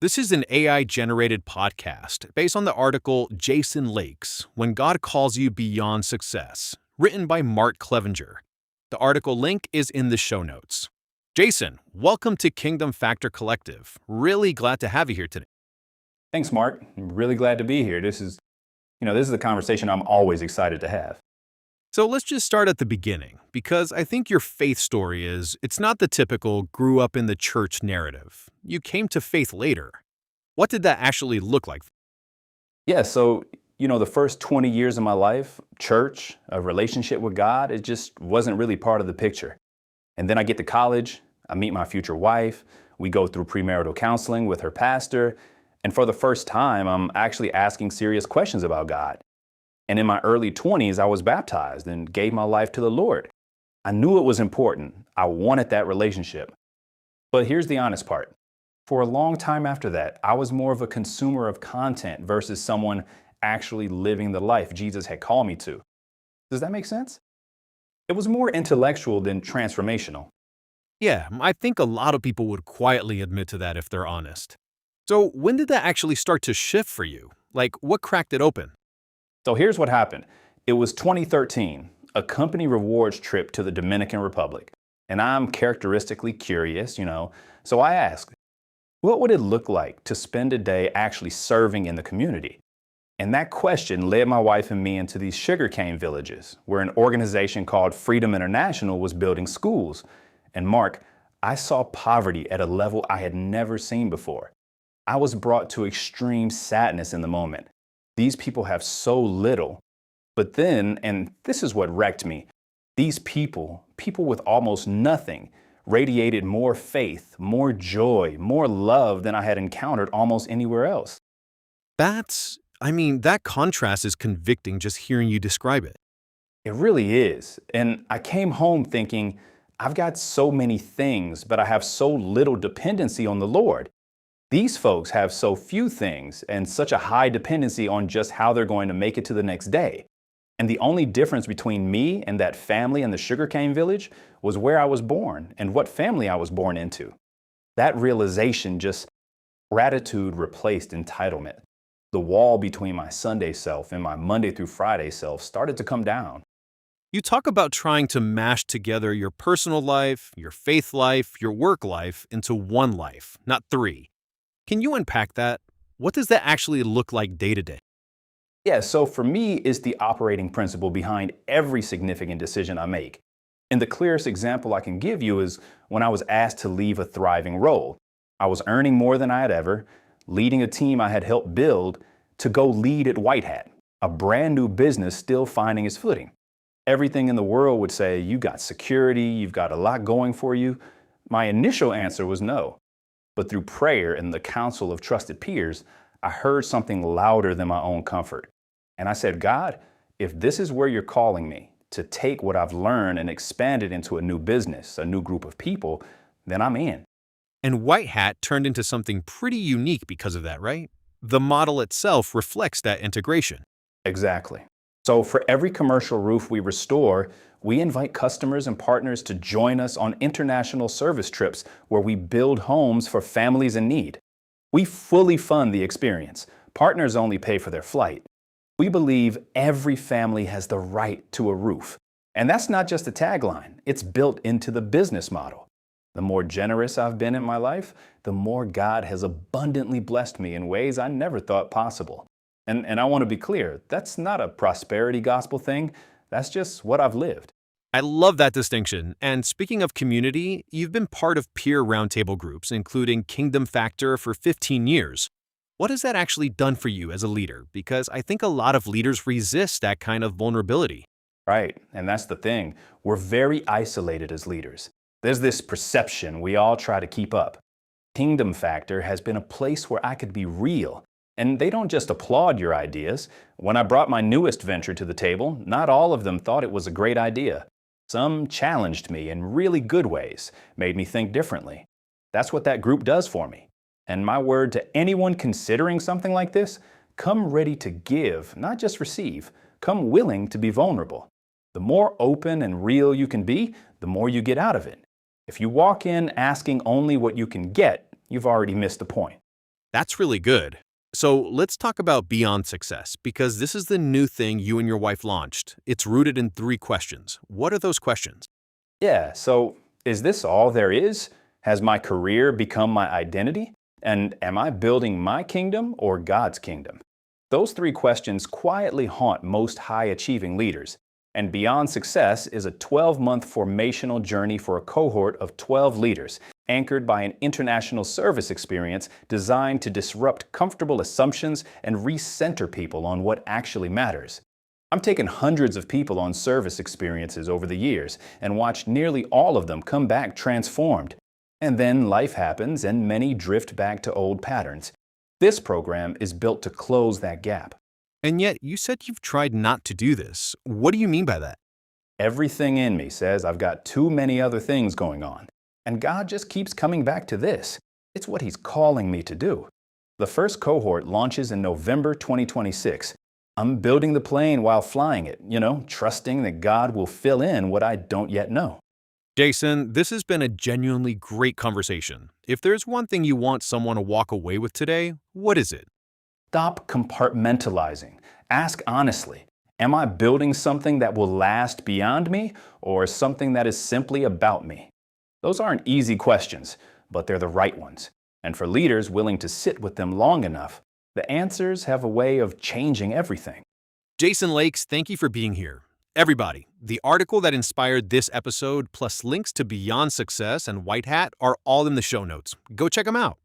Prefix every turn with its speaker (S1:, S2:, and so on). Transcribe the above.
S1: This is an AI-generated podcast based on the article Jason Lakes, When God Calls You Beyond Success, written by Mark Clevenger. The article link is in the show notes. Jason, welcome to Kingdom Factor Collective. Really glad to have you here today.
S2: Thanks, Mark. I'm really glad to be here. This is a conversation I'm always excited to have.
S1: So let's just start at the beginning, because I think your faith story it's not the typical grew up in the church narrative. You came to faith later. What did that actually look like?
S2: Yeah, so, the first 20 years of my life, church, a relationship with God, it just wasn't really part of the picture. And then I get to college, I meet my future wife, we go through premarital counseling with her pastor, and for the first time, I'm actually asking serious questions about God. And in my early 20s, I was baptized and gave my life to the Lord. I knew it was important. I wanted that relationship. But here's the honest part. For a long time after that, I was more of a consumer of content versus someone actually living the life Jesus had called me to. Does that make sense? It was more intellectual than transformational.
S1: Yeah, I think a lot of people would quietly admit to that if they're honest. So when did that actually start to shift for you? Like, what cracked it open?
S2: So here's what happened. It was 2013, a company rewards trip to the Dominican Republic. And I'm characteristically curious, So I asked, what would it look like to spend a day actually serving in the community? And that question led my wife and me into these sugarcane villages, where an organization called Freedom International was building schools. And Mark, I saw poverty at a level I had never seen before. I was brought to extreme sadness in the moment. These people have so little. But then, and this is what wrecked me, these people with almost nothing, radiated more faith, more joy, more love than I had encountered almost anywhere else.
S1: That contrast is convicting just hearing you describe it.
S2: It really is. And I came home thinking, I've got so many things, but I have so little dependency on the Lord. These folks have so few things and such a high dependency on just how they're going to make it to the next day. And the only difference between me and that family in the sugarcane village was where I was born and what family I was born into. That realization gratitude replaced entitlement. The wall between my Sunday self and my Monday through Friday self started to come down.
S1: You talk about trying to mash together your personal life, your faith life, your work life into one life, not three. Can you unpack that? What does that actually look like day to day?
S2: Yeah, so for me, it's the operating principle behind every significant decision I make. And the clearest example I can give you is when I was asked to leave a thriving role. I was earning more than I had ever, leading a team I had helped build, to go lead at White Hat, a brand new business still finding its footing. Everything in the world would say, you got security, you've got a lot going for you. My initial answer was no. But through prayer and the counsel of trusted peers, I heard something louder than my own comfort. And I said, God, if this is where you're calling me, to take what I've learned and expand it into a new business, a new group of people, then I'm in.
S1: And White Hat turned into something pretty unique because of that, right? The model itself reflects that integration.
S2: Exactly. So for every commercial roof we restore, we invite customers and partners to join us on international service trips where we build homes for families in need. We fully fund the experience. Partners only pay for their flight. We believe every family has the right to a roof. And that's not just a tagline. It's built into the business model. The more generous I've been in my life, the more God has abundantly blessed me in ways I never thought possible. And I want to be clear, that's not a prosperity gospel thing. That's just what I've lived.
S1: I love that distinction. And speaking of community, you've been part of peer roundtable groups, including Kingdom Factor, for 15 years. What has that actually done for you as a leader? Because I think a lot of leaders resist that kind of vulnerability.
S2: Right, and that's the thing. We're very isolated as leaders. There's this perception we all try to keep up. Kingdom Factor has been a place where I could be real. And they don't just applaud your ideas. When I brought my newest venture to the table, not all of them thought it was a great idea. Some challenged me in really good ways, made me think differently. That's what that group does for me. And my word to anyone considering something like this, come ready to give, not just receive. Come willing to be vulnerable. The more open and real you can be, the more you get out of it. If you walk in asking only what you can get, you've already missed the point.
S1: That's really good. So let's talk about Beyond Success, because this is the new thing you and your wife launched. It's rooted in 3 questions. What are those questions?
S2: Yeah, so is this all there is? Has my career become my identity? And am I building my kingdom or God's kingdom? Those 3 questions quietly haunt most high achieving leaders. And Beyond Success is a 12-month formational journey for a cohort of 12 leaders, anchored by an international service experience designed to disrupt comfortable assumptions and recenter people on what actually matters. I'm taking hundreds of people on service experiences over the years and watched nearly all of them come back transformed. And then life happens and many drift back to old patterns. This program is built to close that gap.
S1: And yet, you said you've tried not to do this. What do you mean by that?
S2: Everything in me says I've got too many other things going on. And God just keeps coming back to this. It's what He's calling me to do. The first cohort launches in November 2026. I'm building the plane while flying it, trusting that God will fill in what I don't yet know.
S1: Jason, this has been a genuinely great conversation. If there's one thing you want someone to walk away with today, what is it?
S2: Stop compartmentalizing. Ask honestly, am I building something that will last beyond me or something that is simply about me? Those aren't easy questions, but they're the right ones. And for leaders willing to sit with them long enough, the answers have a way of changing everything.
S1: Jason Lakes, thank you for being here. Everybody, the article that inspired this episode, plus links to Beyond Success and White Hat, are all in the show notes. Go check them out.